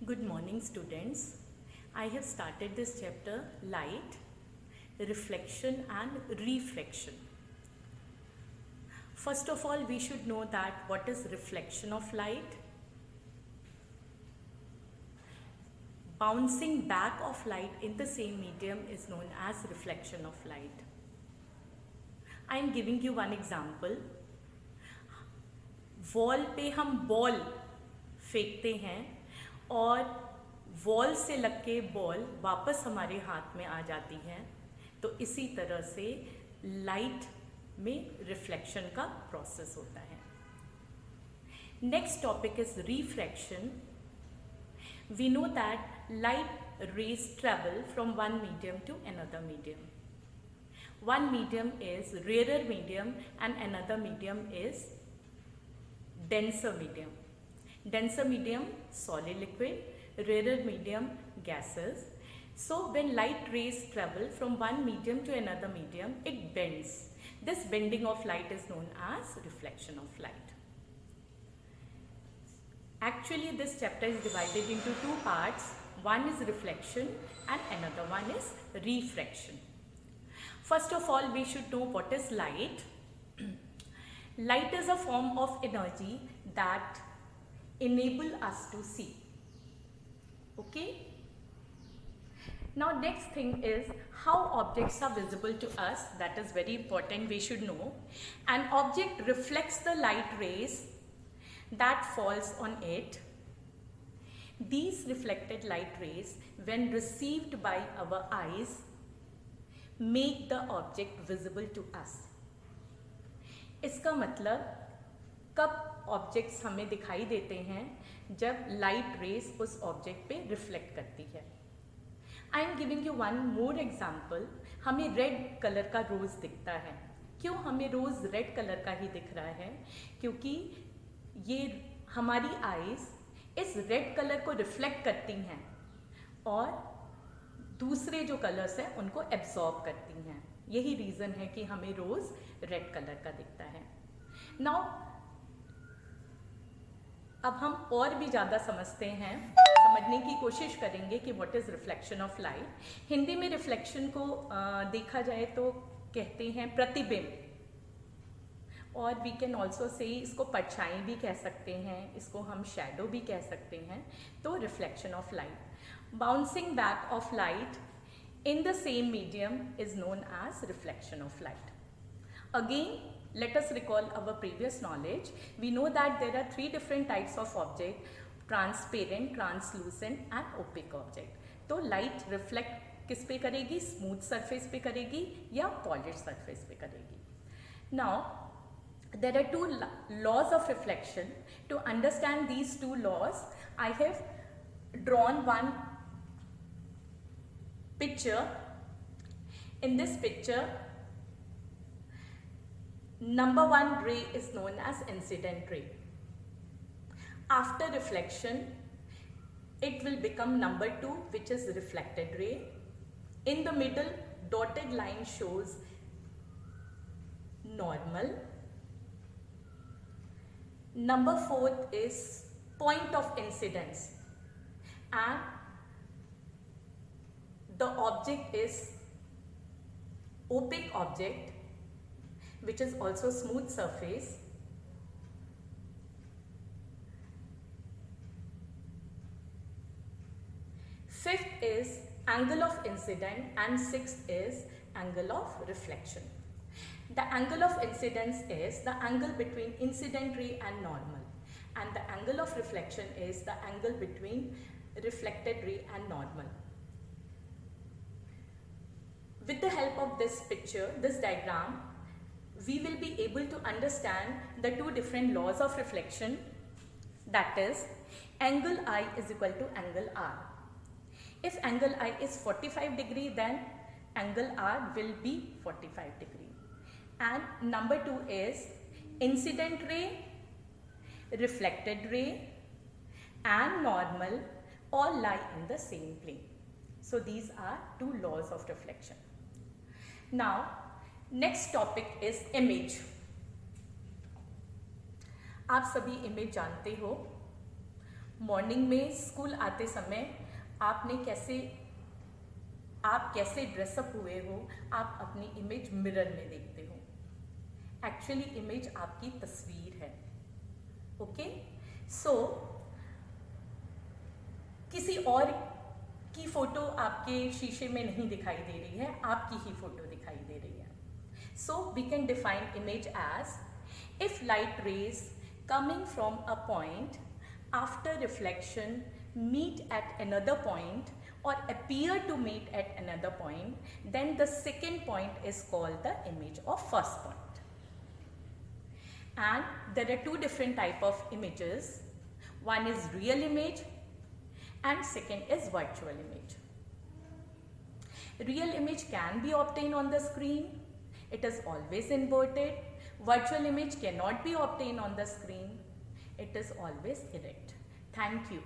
Good morning, students. I have started this chapter light, reflection and refraction. First of all, we should know that what is reflection of light. Bouncing back of light in the same medium is known as reflection of light. I am giving you one example. Wall पे हम ball फेंकते हैं और wall से लग के ball वापस हमारे हाथ में आ जाती है, तो इसी तरह से लाइट में रिफ्लेक्शन का प्रोसेस होता है. Next topic is refraction. We know that light rays travel from one medium to another medium. One medium is rarer medium and another medium is denser medium. Denser medium solid liquid, rarer medium gases. So when light rays travel from one medium to another medium, it bends. This bending of light is known as reflection of light. Actually, this chapter is divided into two parts. One is reflection and another one is refraction. First of all, we should know what is light. Light is a form of energy that enable us to see. Okay? Now next thing is how objects are visible to us. That is very important, we should know. An object reflects the light rays that falls on it. These reflected light rays, when received by our eyes, make the object visible to us. इसका मतलब कब objects हमें दिखाई देते हैं? जब light rays उस object पे रिफ्लेक्ट करती है. I am giving you one more example. हमें रेड कलर का रोज दिखता है. क्यों हमें रोज रेड कलर का ही दिख रहा है? क्योंकि ये हमारी आईज इस रेड कलर को रिफ्लेक्ट करती हैं और दूसरे जो कलर्स हैं उनको एब्जॉर्ब करती हैं. यही रीज़न है कि हमें रोज़ रेड कलर का दिखता है. नाउ अब हम और भी ज़्यादा समझते हैं, समझने की कोशिश करेंगे कि what is reflection of light. Hindi में रिफ्लेक्शन को देखा जाए तो कहते हैं प्रतिबिंब, और वी कैन ऑल्सो से इसको परछाई भी कह सकते हैं, इसको हम शैडो भी कह सकते हैं. तो reflection of light, bouncing back of light in the same medium is known as reflection of light. Again, let us recall our previous knowledge. We know that there are three different types of object: transparent, translucent and opaque object. तो light reflect किस पे करेगी? Smooth surface पे करेगी या polish surface पे करेगी. Now there are two laws of reflection. To understand these two laws, I have drawn one picture. In this picture, number one ray is known as incident ray. After reflection, it will become number two, which is reflected ray. In the middle, dotted line shows normal. Number fourth is point of incidence, and the object is opaque object, which is also smooth surface. Fifth is angle of incident and sixth is angle of reflection. The angle of incidence is the angle between incident ray and normal, and the angle of reflection is the angle between reflected ray and normal. With the help of this picture, this diagram, we will be able to understand the two different laws of reflection. That is, angle I is equal to angle R. If angle I is 45 degree, then angle R will be 45 degree. And number two is incident ray, reflected ray and normal all lie in the same plane. So these are two laws of reflection. Now next topic is image. आप सभी image जानते हो. Morning में school आते समय आप कैसे dress up हुए हो, आप अपनी इमेज मिरर में देखते हो। एक्चुअली इमेज आपकी तस्वीर है। ओके, सो किसी और की फोटो आपके शीशे में नहीं दिखाई दे रही है, आपकी ही फोटो दिखाई दे रही है। So we can define image as if light rays coming from a point after reflection meet at another point or appear to meet at another point, then the second point is called the image of first point. And there are two different type of images. One is real image and second is virtual image. Real image can be obtained on the screen. It is always inverted. Virtual image cannot be obtained on the screen. It is always erect. Thank you.